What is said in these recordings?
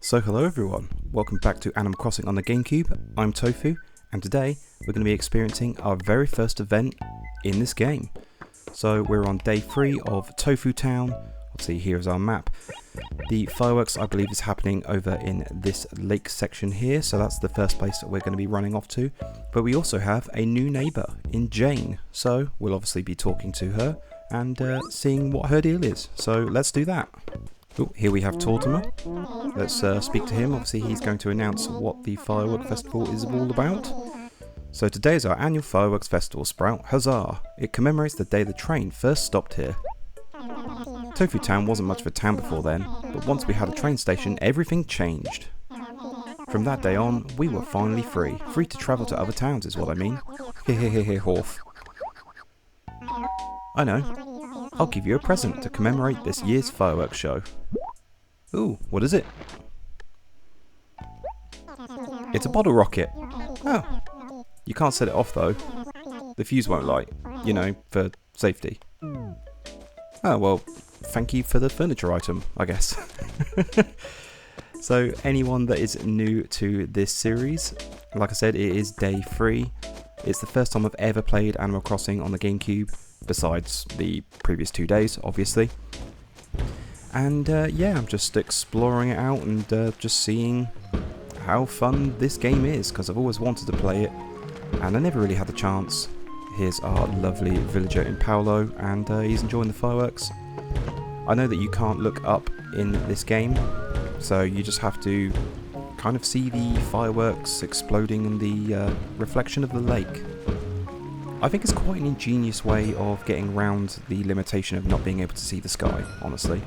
So hello everyone, welcome back to Animal Crossing on the GameCube. I'm Tofu, and today we're going to be experiencing our very first event in this game. So we're on day 3 of Tofu Town. Obviously here's our map. The fireworks I believe is happening over in this lake section here, so that's the first place that we're going to be running off to. But we also have a new neighbour in Jane, so we'll obviously be talking to her and seeing what her deal is. So let's do that. Oh, here we have Tortimer. Let's speak to him. Obviously he's going to announce what the Firework Festival is all about. So today is our annual Fireworks Festival, Sprout. Huzzah! It commemorates the day the train first stopped here. Tofu Town wasn't much of a town before then, but once we had a train station, everything changed. From that day on, we were finally free. Free to travel to other towns is what I mean. Hehehehe, Horf. I know. I'll give you a present to commemorate this year's fireworks show. Ooh, what is it? It's a bottle rocket. Oh. You can't set it off though. The fuse won't light, you know, for safety. Oh, well, thank you for the furniture item, I guess. So, anyone that is new to this series, like I said, it is day 3. It's the first time I've ever played Animal Crossing on the GameCube, besides the previous 2 days, obviously. And yeah, I'm just exploring it out and just seeing how fun this game is, because I've always wanted to play it, and I never really had the chance. Here's our lovely villager in Paolo, and he's enjoying the fireworks. I know that you can't look up in this game, so you just have to kind of see the fireworks exploding in the reflection of the lake. I think it's quite an ingenious way of getting around the limitation of not being able to see the sky, honestly.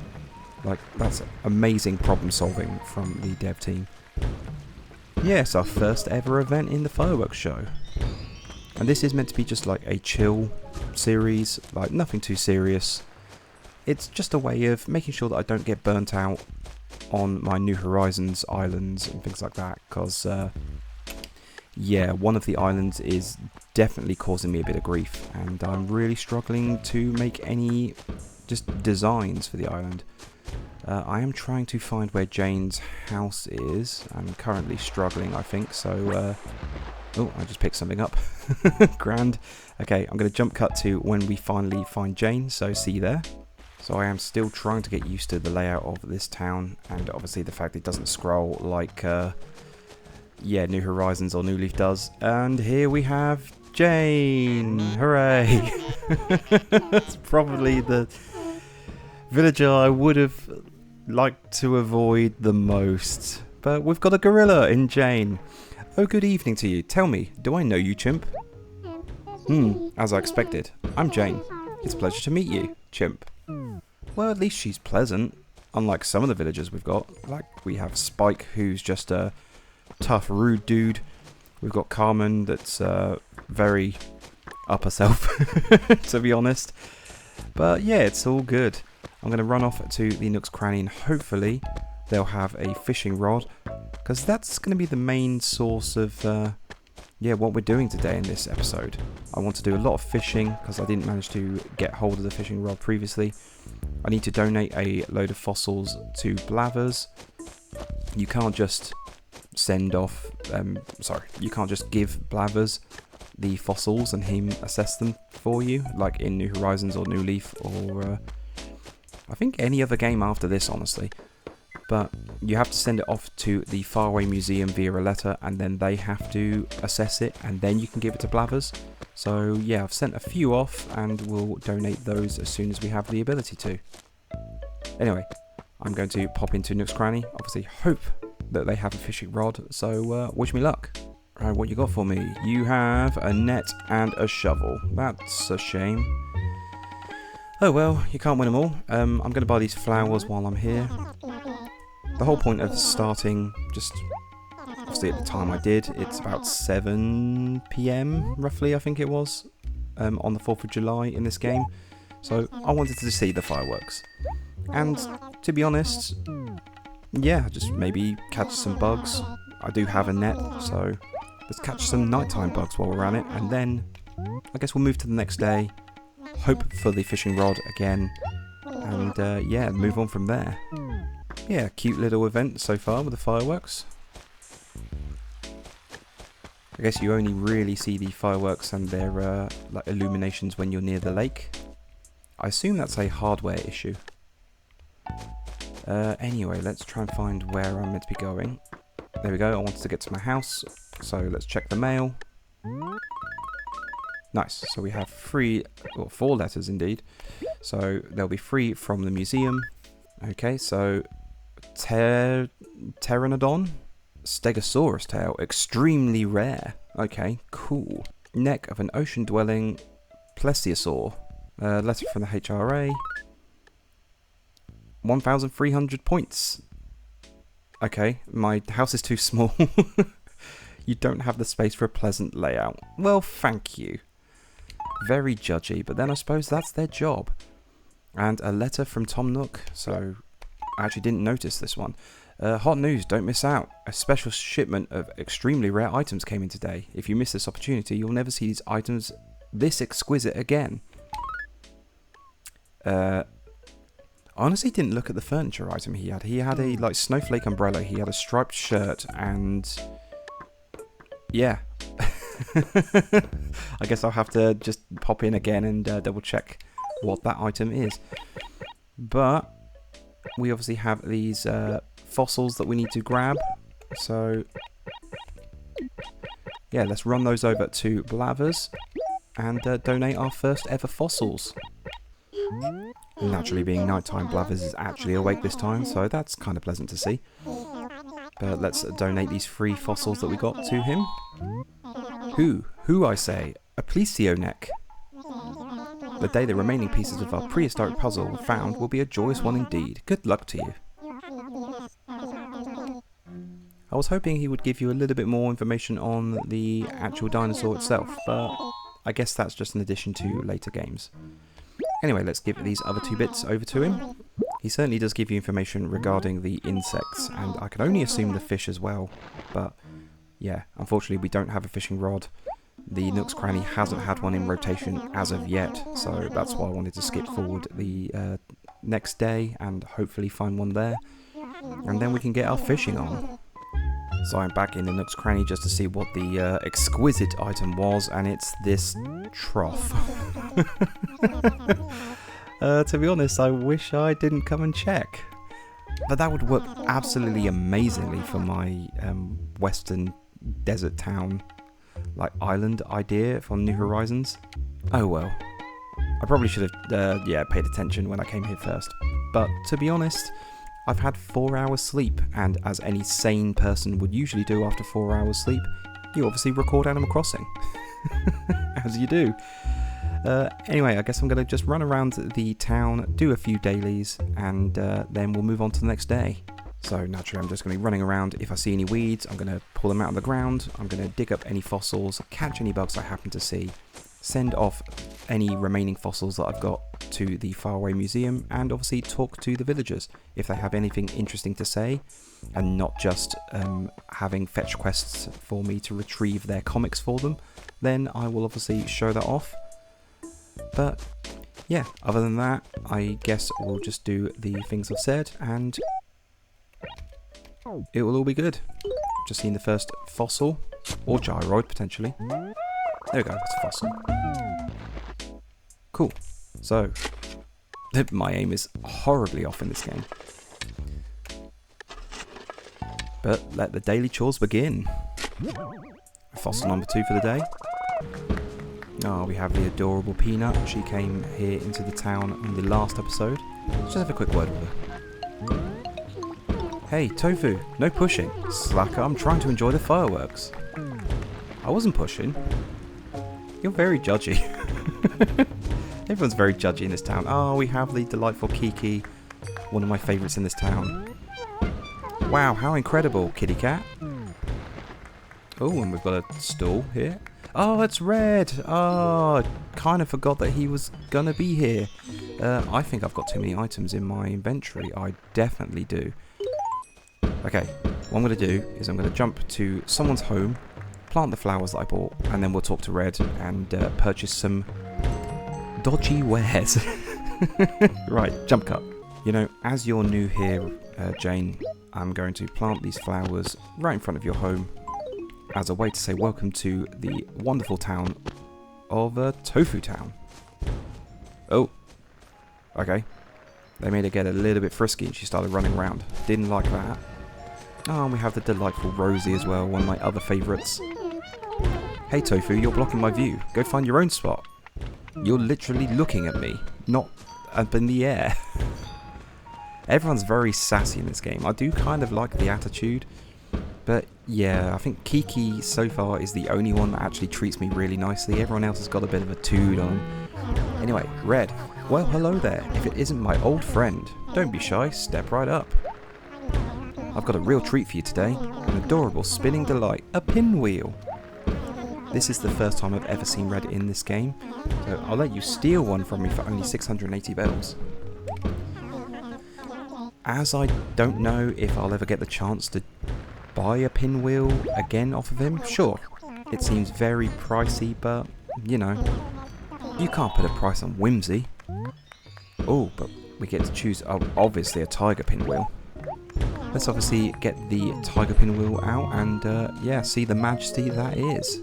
Like, that's amazing problem solving from the dev team. Yes, our first ever event in the fireworks show. And this is meant to be just like a chill series, like nothing too serious. It's just a way of making sure that I don't get burnt out on my New Horizons islands and things like that, because yeah, one of the islands is definitely causing me a bit of grief, and I'm really struggling to make any just designs for the island. I am trying to find where Jane's house is. I'm currently struggling, I think, so oh, I just picked something up. Grand. Okay, I'm going to jump cut to when we finally find Jane, so see you there. So I am still trying to get used to the layout of this town, and obviously the fact it doesn't scroll like yeah, New Horizons or New Leaf does. And here we have Jane! Hooray! That's probably the villager I would have liked to avoid the most. But we've got a gorilla in Jane. Oh, good evening to you. Tell me, do I know you, chimp? As I expected. I'm Jane. It's a pleasure to meet you, chimp. Well, at least she's pleasant. Unlike some of the villagers we've got. Like, we have Spike, who's just a tough, rude dude. We've got Carmen, that's very up herself, to be honest. But yeah, it's all good. I'm going to run off to the Nook's Cranny, and hopefully they'll have a fishing rod, because that's going to be the main source of yeah, what we're doing today in this episode. I want to do a lot of fishing, because I didn't manage to get hold of the fishing rod previously. I need to donate a load of fossils to Blavers. You can't just send off, you can't just give Blavers the fossils and him assess them for you, like in New Horizons or New Leaf, or I think any other game after this, honestly. But you have to send it off to the Faraway Museum via a letter, and then they have to assess it, and then you can give it to Blavers. So yeah, I've sent a few off, and we'll donate those as soon as we have the ability to. Anyway, I'm going to pop into Nook's Cranny, obviously hope that they have a fishing rod, so wish me luck. Right, what you got for me? You have a net and a shovel. That's a shame. Oh well, you can't win them all. I'm going to buy these flowers while I'm here. The whole point of starting, just obviously at the time I did, it's about 7 PM roughly, I think it was, on the 4th of July in this game. So I wanted to see the fireworks. And to be honest, yeah, just maybe catch some bugs. I do have a net, so let's catch some nighttime bugs while we're at it, and then I guess we'll move to the next day, hope for the fishing rod again, and yeah, move on from there. Yeah, cute little event so far with the fireworks. I guess you only really see the fireworks and their like illuminations when you're near the lake. I assume that's a hardware issue. Anyway, let's try and find where I'm meant to be going. There we go, I wanted to get to my house, so let's check the mail. Nice, so we have 4 letters indeed. So they'll be free from the museum. Okay, so Pteranodon, Stegosaurus tail, extremely rare. Okay, cool. Neck of an ocean-dwelling plesiosaur. Letter from the HRA. 1,300 points. Okay, my house is too small. You don't have the space for a pleasant layout. Well, thank you. Very judgy, but then I suppose that's their job. And a letter from Tom Nook, so I actually didn't notice this one. Hot news, don't miss out. A special shipment of extremely rare items came in today. If you miss this opportunity, you'll never see these items this exquisite again. I honestly didn't look at the furniture item he had. He had a like snowflake umbrella, he had a striped shirt, and yeah. I guess I'll have to just pop in again and double check what that item is. But we obviously have these fossils that we need to grab. So yeah, let's run those over to Blavers and donate our first ever fossils. Naturally, being nighttime, Blavers is actually awake this time, so that's kind of pleasant to see. But let's donate these 3 fossils that we got to him. Who I say, a plesio neck. The day the remaining pieces of our prehistoric puzzle are found will be a joyous one indeed. Good luck to you. I was hoping he would give you a little bit more information on the actual dinosaur itself, but I guess that's just an addition to later games. Anyway, let's give these other 2 bits over to him. He certainly does give you information regarding the insects, and I can only assume the fish as well. But yeah, unfortunately we don't have a fishing rod. The Nook's Cranny hasn't had one in rotation as of yet, so that's why I wanted to skip forward the next day and hopefully find one there. And then we can get our fishing on. So I'm back in the Nook's Cranny just to see what the exquisite item was, and it's this trough. To be honest, I wish I didn't come and check. But that would work absolutely amazingly for my western desert town, like island idea for New Horizons. Oh well. I probably should have paid attention when I came here first. But to be honest, I've had 4 hours sleep, and as any sane person would usually do after 4 hours sleep, you obviously record Animal Crossing. As you do. Anyway, I guess I'm going to just run around the town, do a few dailies, and then we'll move on to the next day. So naturally I'm just going to be running around. If I see any weeds, I'm going to pull them out of the ground. I'm going to dig up any fossils, catch any bugs I happen to see, send off any remaining fossils that I've got to the faraway museum, and obviously talk to the villagers if they have anything interesting to say, and not just having fetch quests for me to retrieve their comics for them. Then I will obviously show that off. But yeah, other than that, I guess we'll just do the things I've said and it will all be good. Just seen the first fossil, or gyroid potentially. There we go, it's a fossil. Cool. So, my aim is horribly off in this game. But let the daily chores begin. Fossil number 2 for the day. Oh, we have the adorable Peanut. She came here into the town on the last episode. Let's just have a quick word with her. Hey, Tofu, no pushing. Slacker, I'm trying to enjoy the fireworks. I wasn't pushing. You're very judgy. Everyone's very judgy in this town. Oh, we have the delightful Kiki, one of my favourites in this town. Wow, how incredible, kitty cat. Oh, and we've got a stool here. Oh, it's Red. Oh, kind of forgot that he was gonna be here. I think I've got too many items in my inventory. I definitely do. Okay, what I'm gonna do is I'm gonna jump to someone's home, plant the flowers that I bought, and then we'll talk to Red and purchase some dodgy wares. Right, jump cut. You know, as you're new here, Jane, I'm going to plant these flowers right in front of your home as a way to say welcome to the wonderful town of Tofu Town. Oh, okay. They made her get a little bit frisky and she started running around. Didn't like that. Oh, and we have the delightful Rosie as well, one of my other favourites. Hey Tofu, you're blocking my view. Go find your own spot. You're literally looking at me, not up in the air. Everyone's very sassy in this game. I do kind of like the attitude. But yeah, I think Kiki so far is the only one that actually treats me really nicely. Everyone else has got a bit of a tood on. Anyway, Red. Well, hello there. If it isn't my old friend, don't be shy, step right up. I've got a real treat for you today. An adorable spinning delight, a pinwheel. This is the first time I've ever seen Red in this game, so I'll let you steal one from me for only 680 bells. As I don't know if I'll ever get the chance to buy a pinwheel again off of him, sure, it seems very pricey, but, you know, you can't put a price on whimsy. Oh, but we get to choose, obviously, a tiger pinwheel. Let's obviously get the tiger pinwheel out and, yeah, see the majesty that is.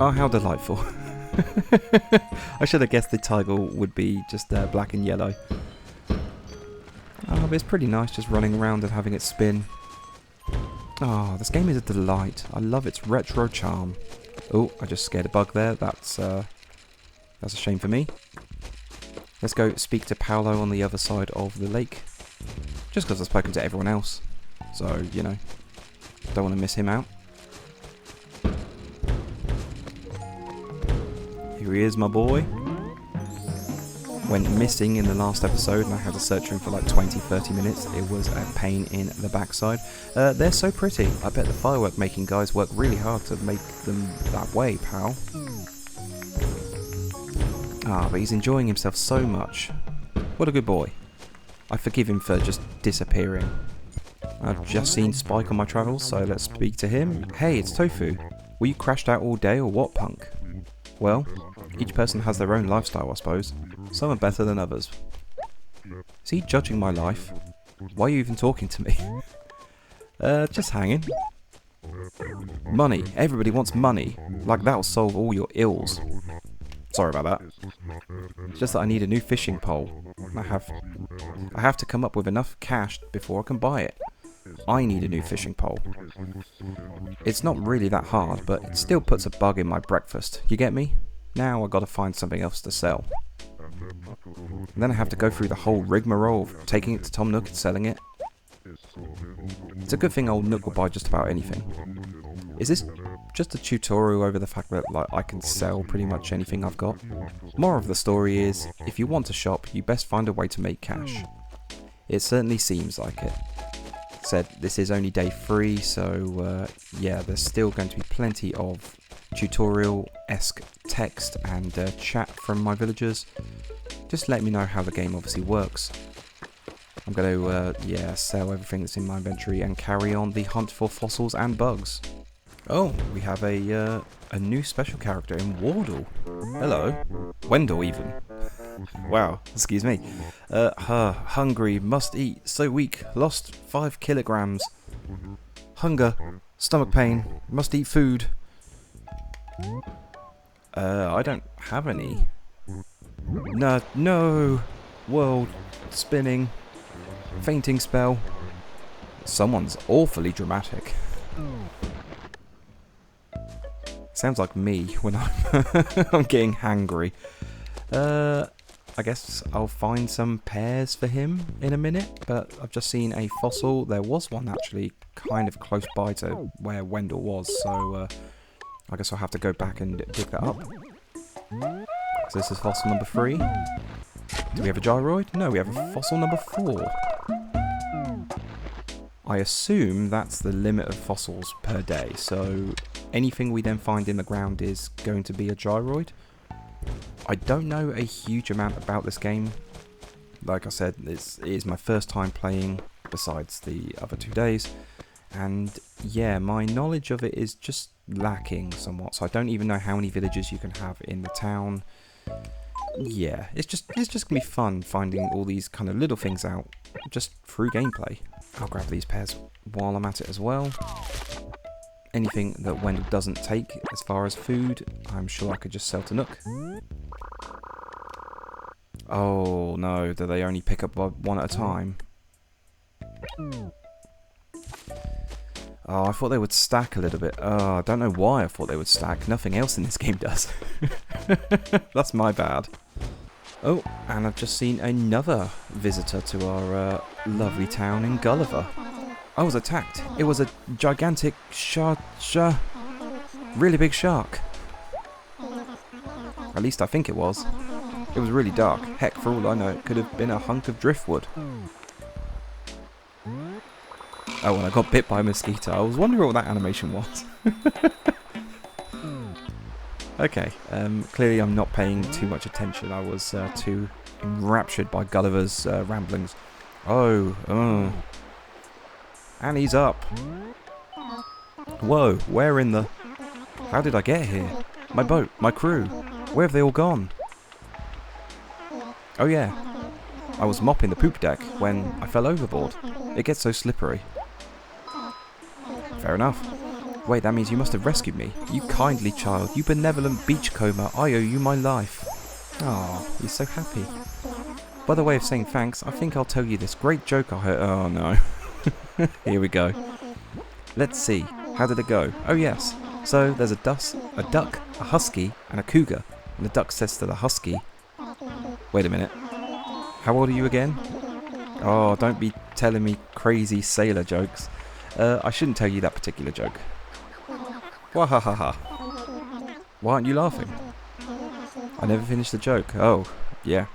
Oh, how delightful. I should have guessed the tiger would be just black and yellow. Oh, but it's pretty nice just running around and having it spin. Oh, this game is a delight. I love its retro charm. Oh, I just scared a bug there. That's a shame for me. Let's go speak to Paolo on the other side of the lake. Just because I've spoken to everyone else. So, you know, don't want to miss him out. Here he is, my boy. Went missing in the last episode and I had to search for him for like 20-30 minutes. It was a pain in the backside. They're so pretty. I bet the firework making guys work really hard to make them that way, pal. Ah, but he's enjoying himself so much. What a good boy. I forgive him for just disappearing. I've just seen Spike on my travels, so let's speak to him. Hey, it's Tofu. Were you crashed out all day or what, punk? Well, each person has their own lifestyle, I suppose. Some are better than others. Is he judging my life? Why are you even talking to me? Just hanging. Money. Everybody wants money. Like that'll solve all your ills. Sorry about that. It's just that I need a new fishing pole. I have to come up with enough cash before I can buy it. I need a new fishing pole. It's not really that hard, but it still puts a bug in my breakfast. You get me? Now I gotta find something else to sell. And then I have to go through the whole rigmarole of taking it to Tom Nook and selling it. It's a good thing old Nook will buy just about anything. Is this just a tutorial over the fact that like I can sell pretty much anything I've got? Moral of the story is, if you want to shop, you best find a way to make cash. It certainly seems like it. Said this is only day 3, so yeah, there's still going to be plenty of tutorial-esque text and chat from my villagers. Just let me know how the game obviously works. I'm going to yeah, sell everything that's in my inventory and carry on the hunt for fossils and bugs. Oh, we have a new special character in Wardle. Hello. Wendell even. Wow, excuse me. Hungry, must eat, so weak, lost 5 kilograms. Hunger, stomach pain, must eat food. I don't have any. No. World spinning. Fainting spell. Someone's awfully dramatic. Sounds like me when I'm getting hangry. I guess I'll find some pears for him in a minute, but I've just seen a fossil. There was one actually kind of close by to where Wendell was, so I guess I'll have to go back and dig that up. So this is fossil number 3. Do we have a gyroid? No, we have a fossil number 4. I assume that's the limit of fossils per day, so anything we then find in the ground is going to be a gyroid. I don't know a huge amount about this game. Like I said, it is my first time playing, besides the other 2 days. And yeah, my knowledge of it is just lacking somewhat. So I don't even know how many villagers you can have in the town. yeah, it's just gonna be fun finding all these kind of little things out just through gameplay. I'll grab these pears while I'm at it as well. Anything that Wendell doesn't take as far as food, I'm sure I could just sell to Nook. Oh no, do they only pick up one at a time? Oh, I thought they would stack a little bit. Oh, I don't know why I thought they would stack. Nothing else in this game does. That's my bad. Oh, and I've just seen another visitor to our lovely town in Gulliver. I was attacked. It was a gigantic really big shark. At least I think it was. It was really dark. Heck, for all I know, it could have been a hunk of driftwood. Oh, and I got bit by a mosquito. I was wondering what that animation was. Okay, clearly I'm not paying too much attention. I was too enraptured by Gulliver's ramblings. Oh. And he's up. Whoa, where in the... How did I get here? My boat, my crew. Where have they all gone? Oh yeah, I was mopping the poop deck when I fell overboard. It gets so slippery. Fair enough. Wait, that means you must have rescued me. You kindly child, you benevolent beachcomber, I owe you my life. Oh, you're so happy. By the way of saying thanks, I think I'll tell you this great joke I heard. Oh no. Here we go. Let's see, how did it go? Oh yes, so there's a duck, a husky, and a cougar. And the duck says to the husky, wait a minute, how old are you again? Oh, don't be telling me crazy sailor jokes. I shouldn't tell you that particular joke. Wahahaha. Why aren't you laughing? I never finished the joke. Oh, yeah.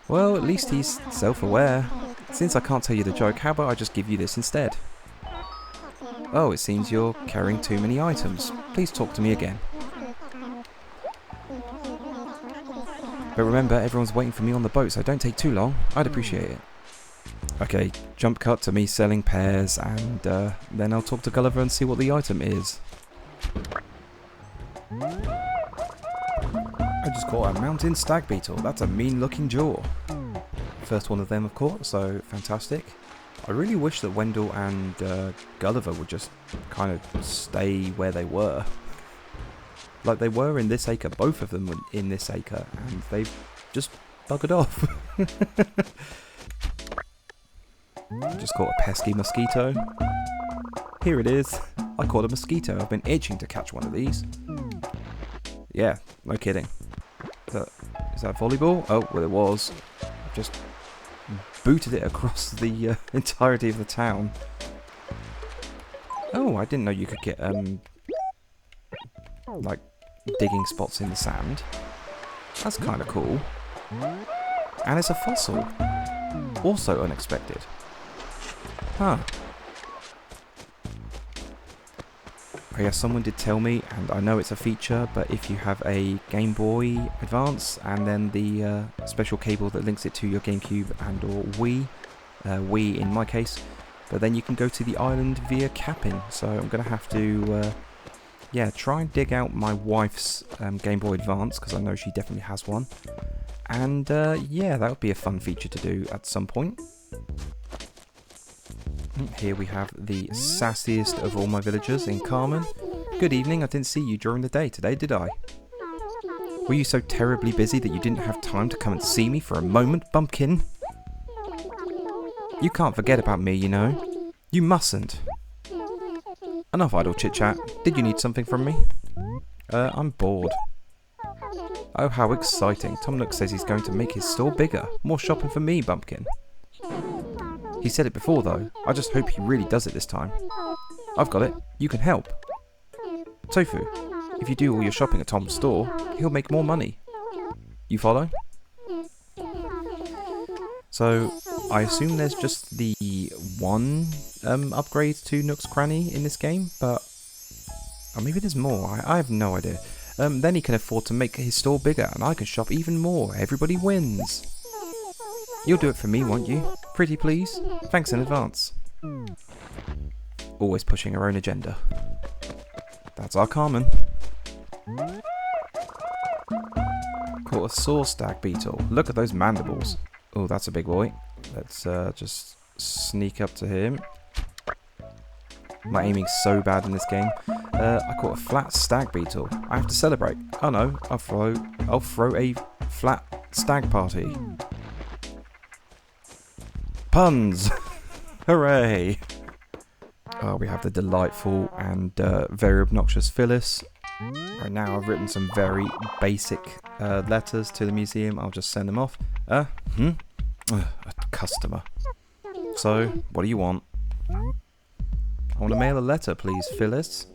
Well, at least he's self-aware. Since I can't tell you the joke, how about I just give you this instead? Oh, it seems you're carrying too many items. Please talk to me again. But remember, everyone's waiting for me on the boat, so don't take too long. I'd appreciate it. Okay, jump cut to me selling pears, and then I'll talk to Gulliver and see what the item is. I just caught a mountain stag beetle. That's a mean-looking jaw. First one of them, of course, so fantastic. I really wish that Wendell and Gulliver would just kind of stay where they were. Like they were in this acre, both of them were in this acre, and they've just buggered off. Just caught a pesky mosquito. Here it is. I caught a mosquito. I've been itching to catch one of these. Yeah, no kidding. Is that volleyball? Oh, well it was. Just booted it across the entirety of the town. Oh, I didn't know you could get like digging spots in the sand. That's kind of cool. And it's a fossil. Also unexpected. Huh. Oh yeah, someone did tell me, and I know it's a feature, but if you have a Game Boy Advance and then the special cable that links it to your GameCube and or Wii in my case, but then you can go to the island via capping. So I'm going to have to yeah, try and dig out my wife's Game Boy Advance, because I know she definitely has one. And yeah, that would be a fun feature to do at some point. Here we have the sassiest of all my villagers in Carmen. Good evening, I didn't see you during the day today, did I? Were you so terribly busy that you didn't have time to come and see me for a moment, bumpkin? You can't forget about me, you know. You mustn't. Enough idle chit-chat. Did you need something from me? I'm bored. Oh, how exciting. Tom Nook says he's going to make his store bigger. More shopping for me, bumpkin. He said it before though. I just hope he really does it this time. I've got it. You can help. Tofu, if you do all your shopping at Tom's store, he'll make more money. You follow? So, I assume there's just the one upgrade to Nook's Cranny in this game, but... or maybe there's more. I have no idea. Then he can afford to make his store bigger, and I can shop even more. Everybody wins. You'll do it for me, won't you? Pretty please? Thanks in advance. Always pushing her own agenda. That's our Carmen. caught a saw stag beetle. Look at those mandibles. Oh, that's a big boy. Let's just sneak up to him. My aiming's so bad in this game. I caught a flat stag beetle. I have to celebrate. Oh no, I'll throw a flat stag party. Puns! Hooray! Oh, we have the delightful and very obnoxious Phyllis. Right now I've written some very basic letters to the museum. I'll just send them off. A customer. So, what do you want? I want to mail a letter, please, Phyllis.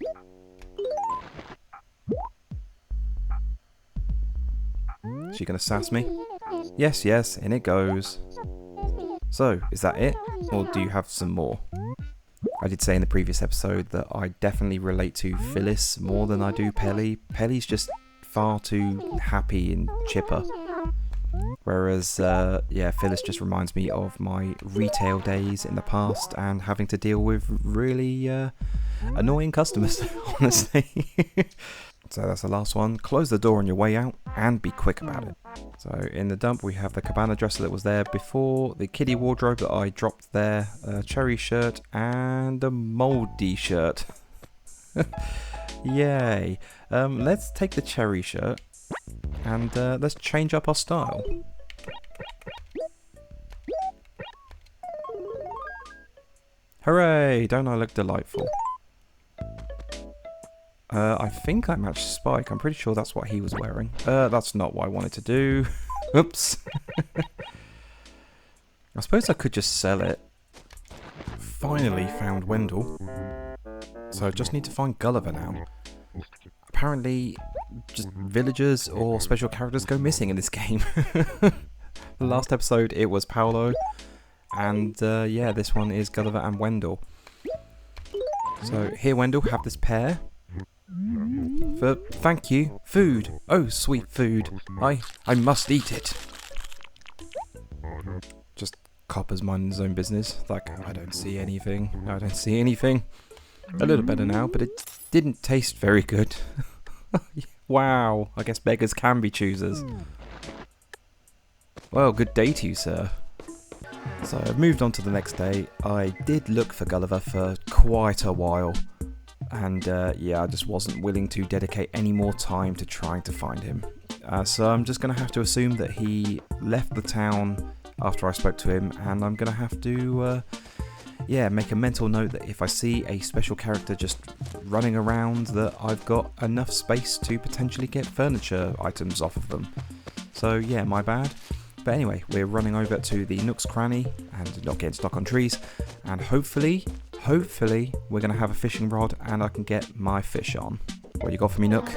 Is she going to sass me? Yes, yes, in it goes. So, is that it? Or do you have some more? I did say in the previous episode that I definitely relate to Phyllis more than I do Pelly. Pelly's just far too happy and chipper. Whereas, yeah, Phyllis just reminds me of my retail days in the past and having to deal with really annoying customers, honestly. So that's the last one. Close the door on your way out and be quick about it. So in the dump we have the cabana dresser that was there before, the kiddie wardrobe that I dropped there, a cherry shirt and a mouldy shirt. Yay. Let's take the cherry shirt and let's change up our style. Hooray! Don't I look delightful? I think I matched Spike. I'm pretty sure that's what he was wearing. That's not what I wanted to do. Oops. I suppose I could just sell it. Finally found Wendell. So I just need to find Gulliver now. Apparently, just villagers or special characters go missing in this game. The last episode it was Paolo. And yeah, this one is Gulliver and Wendell. So here, Wendell, have this pear. Thank you. Food. Oh, sweet food. I must eat it. Just Copper's minding his own business. Like, I don't see anything. I don't see anything. A little better now, but it didn't taste very good. Wow. I guess beggars can be choosers. Well, good day to you, sir. So I've moved on to the next day. I did look for Gulliver for quite a while. And yeah, I just wasn't willing to dedicate any more time to trying to find him. So I'm just going to have to assume that he left the town after I spoke to him, and I'm going to have to yeah, make a mental note that if I see a special character just running around, that I've got enough space to potentially get furniture items off of them. So yeah, my bad. But anyway, we're running over to the Nook's Cranny and not getting stuck on trees, and hopefully we're going to have a fishing rod and I can get my fish on. What you got for me, Nook?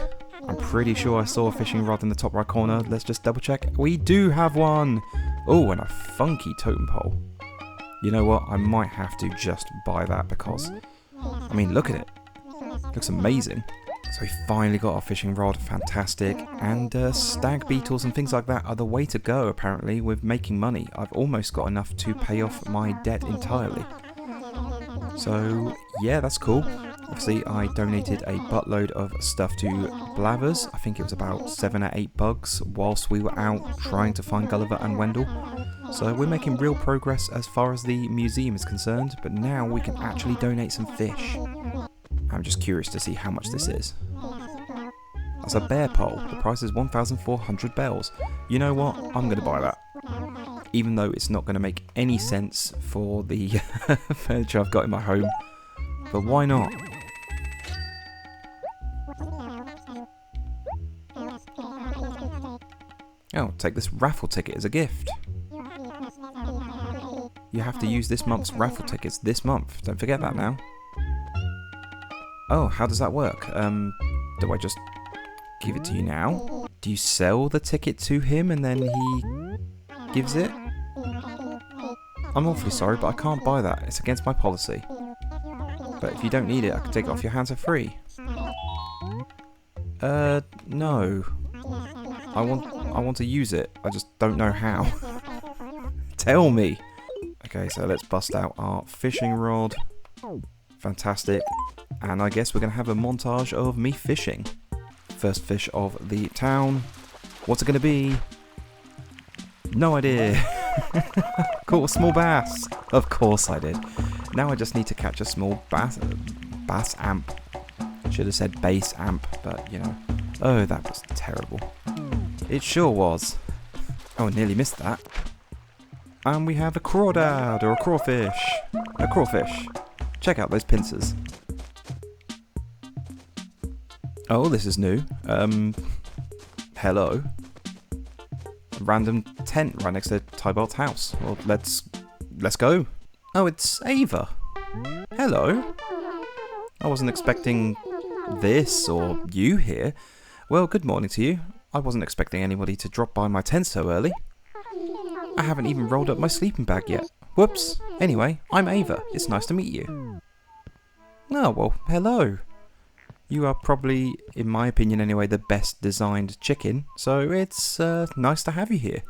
I'm pretty sure I saw a fishing rod in the top right corner. Let's just double check. We do have one! Oh, and a funky totem pole. You know what? I might have to just buy that because, I mean, look at it. Looks amazing. So we finally got our fishing rod, fantastic, and stag beetles and things like that are the way to go apparently with making money. I've almost got enough to pay off my debt entirely. So yeah, that's cool. Obviously I donated a buttload of stuff to Blathers. I think it was about 7 or 8 bugs whilst we were out trying to find Gulliver and Wendell. So we're making real progress as far as the museum is concerned, but now we can actually donate some fish. I'm just curious to see how much this is. That's a bear pole. The price is 1,400 bells. You know what? I'm going to buy that. Even though it's not going to make any sense for the furniture I've got in my home. But why not? Oh, take this raffle ticket as a gift. You have to use this month's raffle tickets this month. Don't forget that now. Oh, how does that work? Do I just give it to you now? Do you sell the ticket to him and then he gives it? I'm awfully sorry, but I can't buy that. It's against my policy. But if you don't need it, I can take it off your hands for free. No. I want to use it. I just don't know how. Tell me. Okay, so let's bust out our fishing rod. Fantastic. And I guess we're going to have a montage of me fishing. First fish of the town. What's it gonna be? No idea. Caught a small bass. Of course I did. Now I just need to catch a small bass amp. Should have said bass amp, but you know. Oh, that was terrible. It sure was. Oh, I nearly missed that. And we have a crawdad, or a crawfish. A crawfish. Check out those pincers. Oh, this is new. Hello. A random tent right next to Tybalt's house. Well, let's go. Oh, it's Ava. Hello. I wasn't expecting this or you here. Well, good morning to you. I wasn't expecting anybody to drop by my tent so early. I haven't even rolled up my sleeping bag yet. Whoops. Anyway, I'm Ava. It's nice to meet you. Oh, well, hello. You are probably, in my opinion anyway, the best designed chicken, so it's nice to have you here.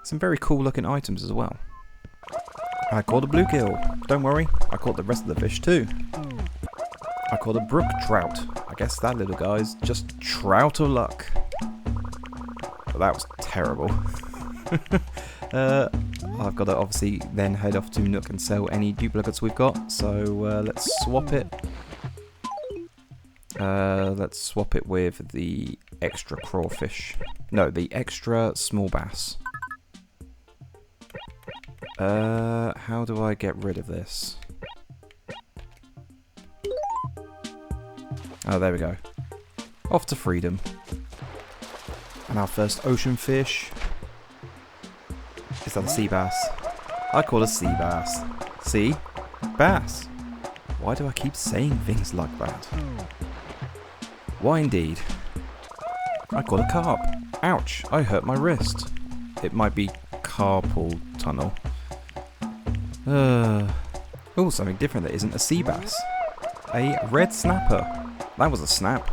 Some very cool looking items as well. I caught a bluegill. Don't worry, I caught the rest of the fish too. I caught a brook trout. I guess that little guy's just trout of luck. But that was terrible. I've got to obviously then head off to Nook and sell any duplicates we've got, so let's swap it. Let's swap it with the extra crawfish. No, the extra small bass. How do I get rid of this? Oh, there we go. Off to freedom. And our first ocean fish. Is that a sea bass? I call it a sea bass. Sea bass. Why do I keep saying things like that? Why indeed? I caught a carp. Ouch, I hurt my wrist. It might be carpal tunnel. Oh, something different that isn't a sea bass. A red snapper. That was a snap.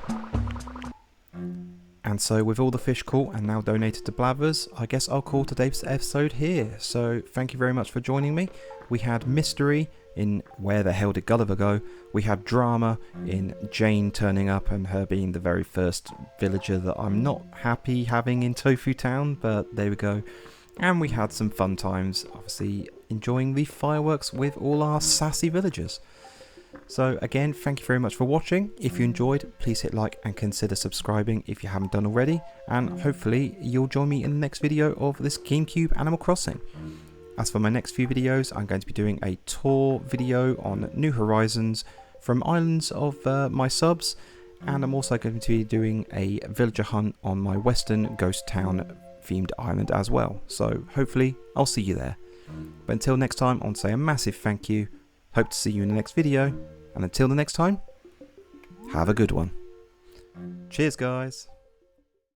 And so with all the fish caught and now donated to Blathers, I guess I'll call today's episode here. So thank you very much for joining me. We had mystery in Where the Hell Did Gulliver Go? We had drama in Jane turning up and her being the very first villager that I'm not happy having in Tofu Town, but there we go. And we had some fun times, obviously enjoying the fireworks with all our sassy villagers. So again, thank you very much for watching. If you enjoyed, please hit like and consider subscribing if you haven't done already. And hopefully you'll join me in the next video of this GameCube Animal Crossing. As for my next few videos, I'm going to be doing a tour video on New Horizons from islands of my subs. And I'm also going to be doing a villager hunt on my Western Ghost Town themed island as well. So hopefully I'll see you there. But until next time, I want to say a massive thank you. Hope to see you in the next video, and until the next time, have a good one. Cheers guys.